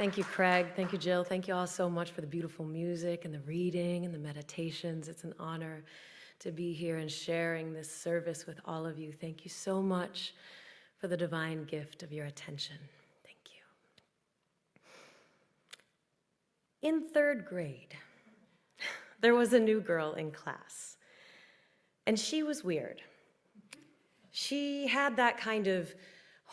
Thank you, Craig. Thank you, Jill. Thank you all so much for the beautiful music and the reading and the meditations. It's an honor to be here and sharing this service with all of you. Thank you so much for the divine gift of your attention. Thank you. In third grade, there was a new girl in class, and she was weird. She had that kind of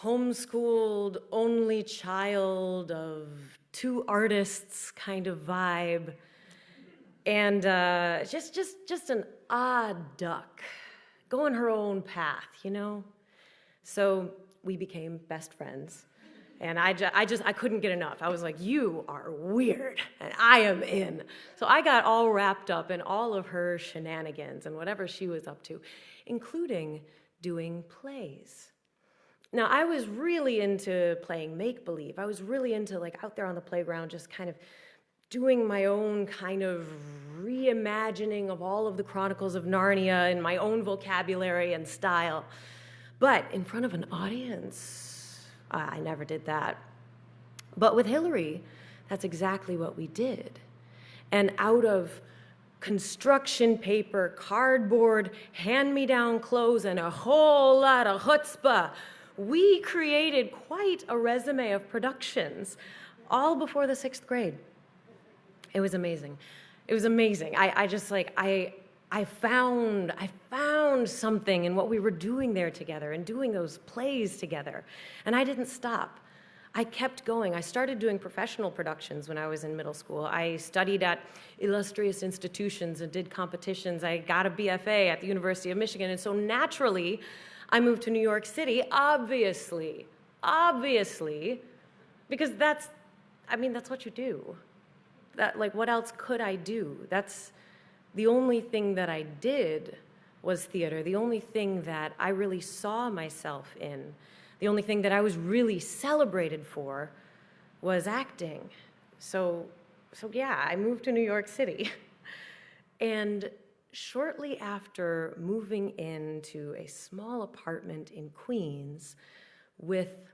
homeschooled, only child of two artists kind of vibe, and just an odd duck, going her own path, you know? So we became best friends, and I couldn't get enough. I was like, you are weird, and I am in. So I got all wrapped up in all of her shenanigans and whatever she was up to, including doing plays. Now, I was really into playing make-believe. I was really into, like, out there on the playground, just kind of doing my own kind of reimagining of all of the Chronicles of Narnia in my own vocabulary and style. But in front of an audience, I never did that. But with Hillary, that's exactly what we did. And out of construction paper, cardboard, hand-me-down clothes, and a whole lot of chutzpah, we created quite a resume of productions, all before the 6th grade. It was amazing. It was amazing. I found something in what we were doing there together and doing those plays together. And I didn't stop. I kept going. I started doing professional productions when I was in middle school. I studied at illustrious institutions and did competitions. I got a BFA at the University of Michigan. And so naturally, I moved to New York City, obviously, because that's what you do. What else could I do? That's the only thing that I did was theater. The only thing that I really saw myself in, the only thing that I was really celebrated for was acting. So yeah, I moved to New York City. And shortly after moving into a small apartment in Queens with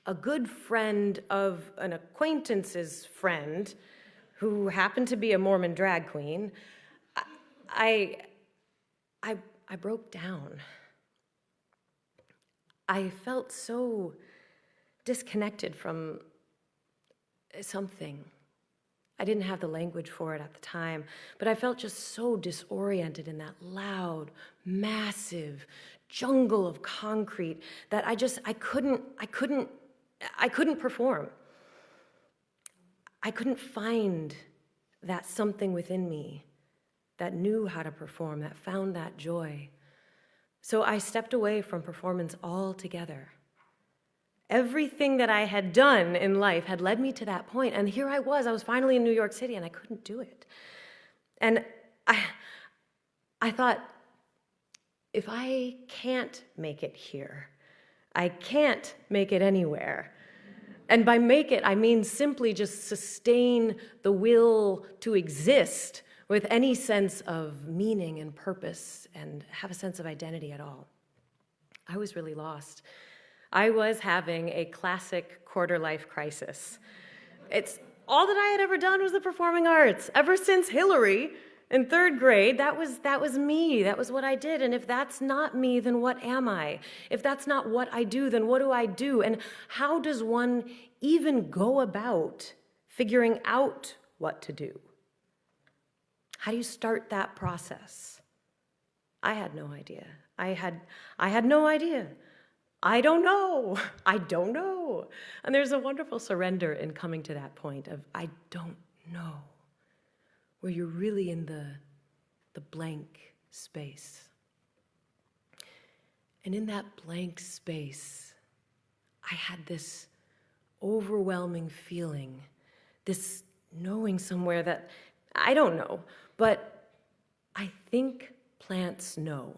a good friend of an acquaintance's friend who happened to be a Mormon drag queen, I broke down. I felt so disconnected from something. I didn't have the language for it at the time, but I felt just so disoriented in that loud, massive jungle of concrete that I couldn't perform. I couldn't find that something within me that knew how to perform, that found that joy. So I stepped away from performance altogether. Everything that I had done in life had led me to that point, and here I was finally in New York City, and I couldn't do it. And I thought, if I can't make it here, I can't make it anywhere. And by make it, I mean simply just sustain the will to exist with any sense of meaning and purpose and have a sense of identity at all. I was really lost. I was having a classic quarter-life crisis. It's all that I had ever done was the performing arts. Ever since Hillary in 3rd grade, that was me. That was what I did. And if that's not me, then what am I? If that's not what I do, then what do I do? And how does one even go about figuring out what to do? How do you start that process? I had no idea. I had no idea. I don't know. And there's a wonderful surrender in coming to that point of I don't know, where you're really in the blank space. And in that blank space, I had this overwhelming feeling, this knowing somewhere that I don't know, but I think plants know.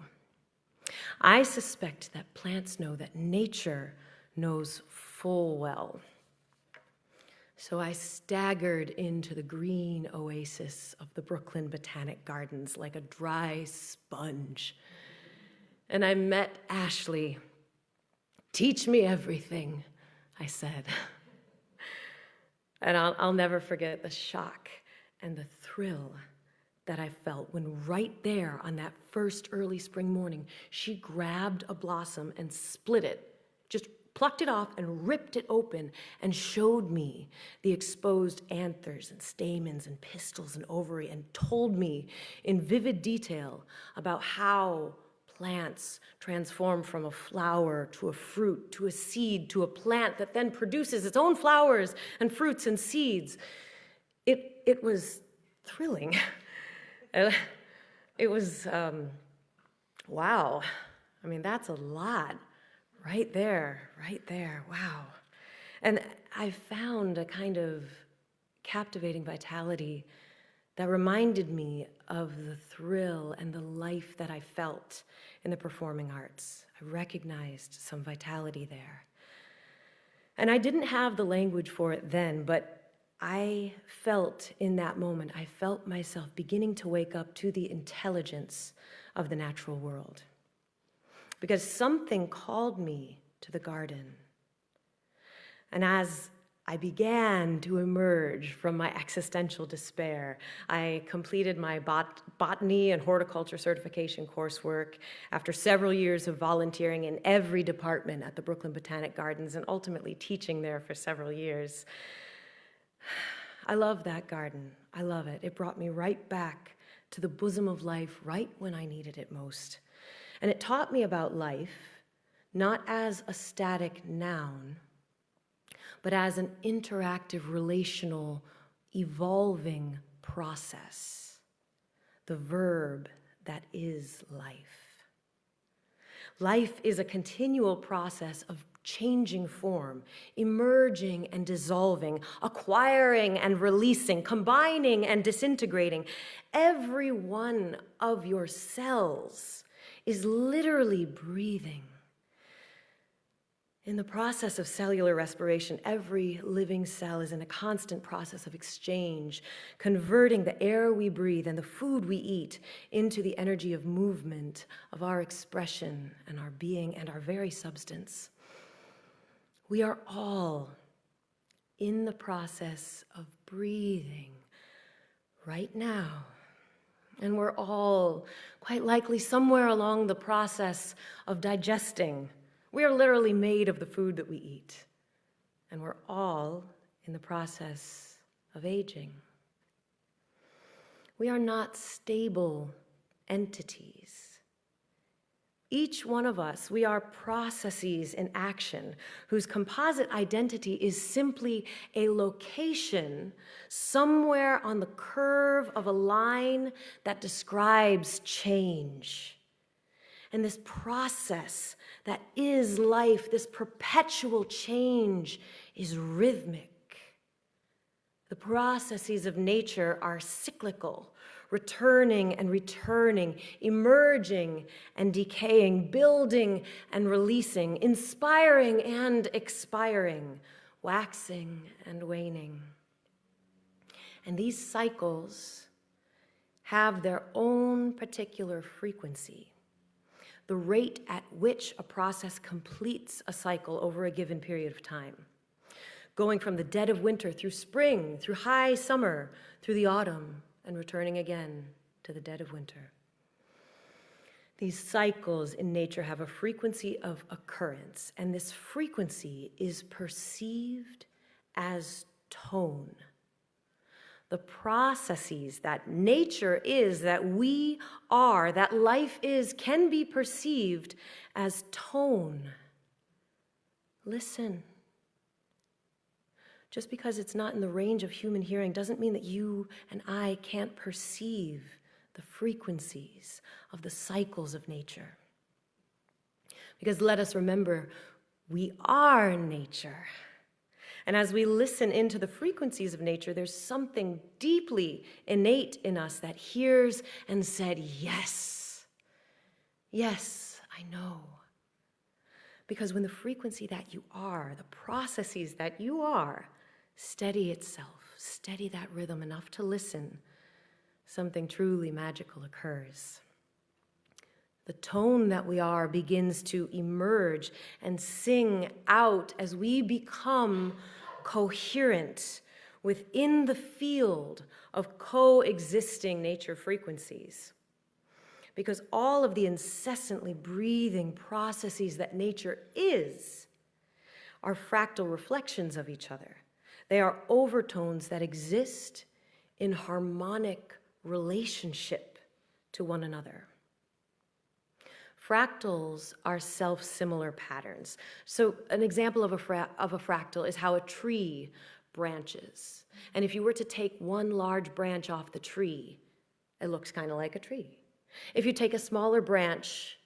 I suspect that plants know that nature knows full well. So I staggered into the green oasis of the Brooklyn Botanic Gardens like a dry sponge. And I met Ashley. "Teach me everything," I said. And I'll never forget the shock and the thrill that I felt when right there on that first early spring morning, she grabbed a blossom and split it, just plucked it off and ripped it open and showed me the exposed anthers and stamens and pistils and ovary and told me in vivid detail about how plants transform from a flower to a fruit to a seed to a plant that then produces its own flowers and fruits and seeds. It was thrilling. It was, wow. I mean, that's a lot right there, wow. And I found a kind of captivating vitality that reminded me of the thrill and the life that I felt in the performing arts. I recognized some vitality there. And I didn't have the language for it then, but I felt in that moment, I felt myself beginning to wake up to the intelligence of the natural world. Because something called me to the garden. And as I began to emerge from my existential despair, I completed my botany and horticulture certification coursework after several years of volunteering in every department at the Brooklyn Botanic Gardens and ultimately teaching there for several years. I love that garden. I love it. It brought me right back to the bosom of life right when I needed it most. And it taught me about life, not as a static noun, but as an interactive, relational, evolving process, the verb that is life. Life is a continual process of changing form, emerging and dissolving, acquiring and releasing, combining and disintegrating. Every one of your cells is literally breathing. In the process of cellular respiration, every living cell is in a constant process of exchange, converting the air we breathe and the food we eat into the energy of movement, of our expression and our being and our very substance. We are all in the process of breathing right now. And we're all quite likely somewhere along the process of digesting. We are literally made of the food that we eat. And we're all in the process of aging. We are not stable entities. Each one of us, we are processes in action whose composite identity is simply a location somewhere on the curve of a line that describes change. And this process that is life, this perpetual change, is rhythmic. The processes of nature are cyclical, returning and returning, emerging and decaying, building and releasing, inspiring and expiring, waxing and waning. And these cycles have their own particular frequency, the rate at which a process completes a cycle over a given period of time, going from the dead of winter through spring, through high summer, through the autumn, and returning again to the dead of winter. These cycles in nature have a frequency of occurrence, and this frequency is perceived as tone. The processes that nature is, that we are, that life is, can be perceived as tone. Listen. Just because it's not in the range of human hearing doesn't mean that you and I can't perceive the frequencies of the cycles of nature. Because let us remember, we are nature. And as we listen into the frequencies of nature, there's something deeply innate in us that hears and said, yes, yes, I know. Because when the frequency that you are, the processes that you are, steady itself, steady that rhythm enough to listen, something truly magical occurs. The tone that we are begins to emerge and sing out as we become coherent within the field of coexisting nature frequencies. Because all of the incessantly breathing processes that nature is are fractal reflections of each other. They are overtones that exist in harmonic relationship to one another. Fractals are self-similar patterns. So an example of a fractal is how a tree branches. And if you were to take one large branch off the tree, it looks kind of like a tree. If you take a smaller branch,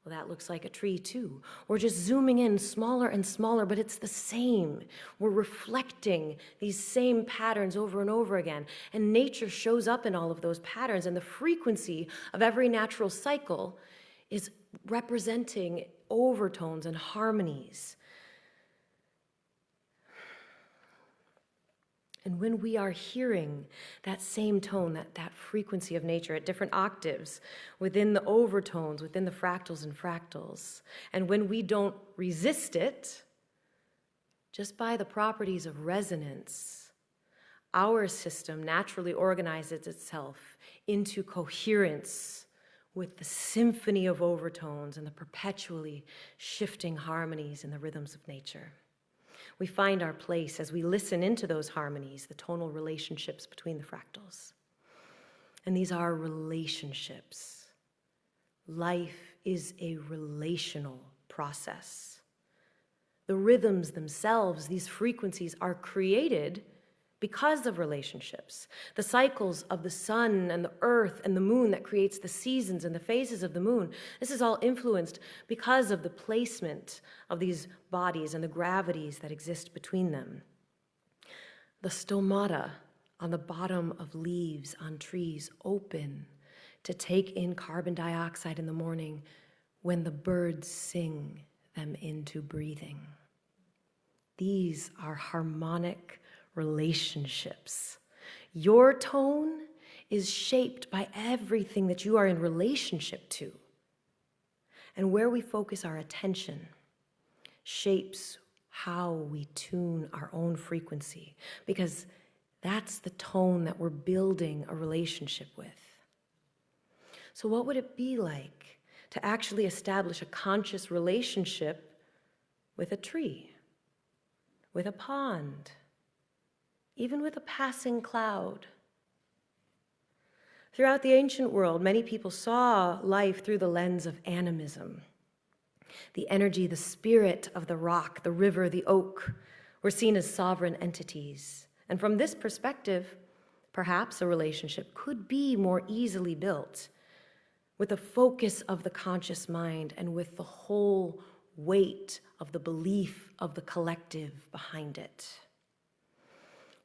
well, that looks like a tree too. We're just zooming in smaller and smaller, but it's the same. We're reflecting these same patterns over and over again. And nature shows up in all of those patterns. And the frequency of every natural cycle is representing overtones and harmonies. And when we are hearing that same tone, that frequency of nature at different octaves, within the overtones, within the fractals and fractals, and when we don't resist it, just by the properties of resonance, our system naturally organizes itself into coherence with the symphony of overtones and the perpetually shifting harmonies in the rhythms of nature. We find our place as we listen into those harmonies, the tonal relationships between the fractals. And these are relationships. Life is a relational process. The rhythms themselves, these frequencies, are created because of relationships. The cycles of the sun and the earth and the moon that creates the seasons and the phases of the moon, this is all influenced because of the placement of these bodies and the gravities that exist between them. The stomata on the bottom of leaves on trees open to take in carbon dioxide in the morning when the birds sing them into breathing. These are harmonic relationships. Your tone is shaped by everything that you are in relationship to. And where we focus our attention shapes how we tune our own frequency, because that's the tone that we're building a relationship with. So what would it be like to actually establish a conscious relationship with a tree, with a pond, even with a passing cloud? Throughout the ancient world, many people saw life through the lens of animism. The energy, the spirit of the rock, the river, the oak were seen as sovereign entities. And from this perspective, perhaps a relationship could be more easily built with the focus of the conscious mind and with the whole weight of the belief of the collective behind it.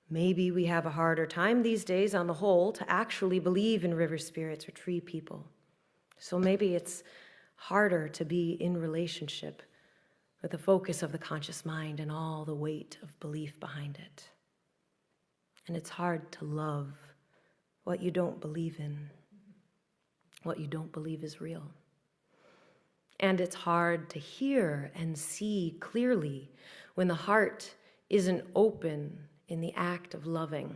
Maybe we have a harder time these days on the whole to actually believe in river spirits or tree people. So maybe it's harder to be in relationship with the focus of the conscious mind and all the weight of belief behind it. And it's hard to love what you don't believe in, what you don't believe is real. And it's hard to hear and see clearly when the heart isn't open in the act of loving.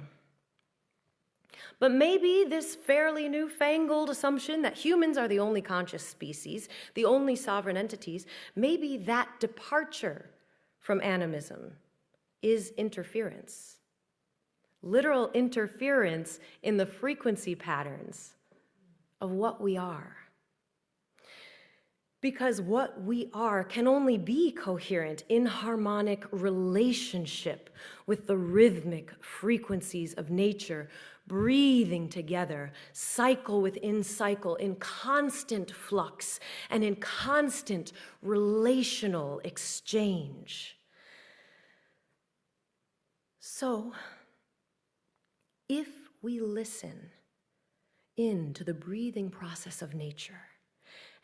But maybe this fairly newfangled assumption that humans are the only conscious species, the only sovereign entities, maybe that departure from animism is interference. Literal interference in the frequency patterns of what we are. Because what we are can only be coherent in harmonic relationship with the rhythmic frequencies of nature, breathing together, cycle within cycle, in constant flux and in constant relational exchange. So, if we listen into the breathing process of nature,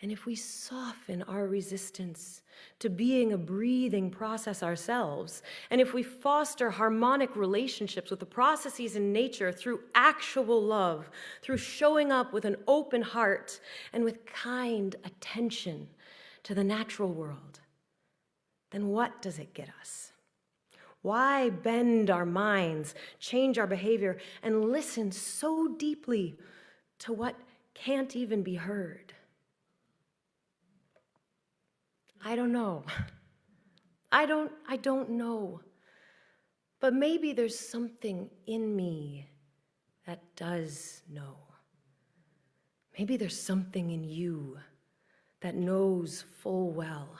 and if we soften our resistance to being a breathing process ourselves, and if we foster harmonic relationships with the processes in nature through actual love, through showing up with an open heart and with kind attention to the natural world, then what does it get us? Why bend our minds, change our behavior, and listen so deeply to what can't even be heard? I don't know. I don't know. But maybe there's something in me that does know. Maybe there's something in you that knows full well.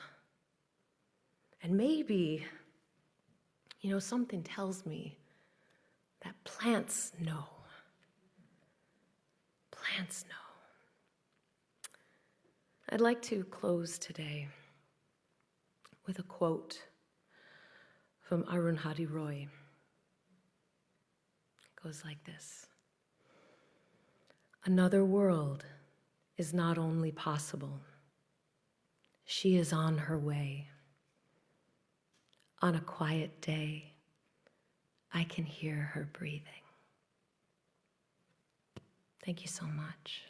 And maybe, something tells me that plants know. Plants know. I'd like to close today with a quote from Arundhati Roy. It goes like this: "Another world is not only possible, she is on her way. On a quiet day, I can hear her breathing." Thank you so much.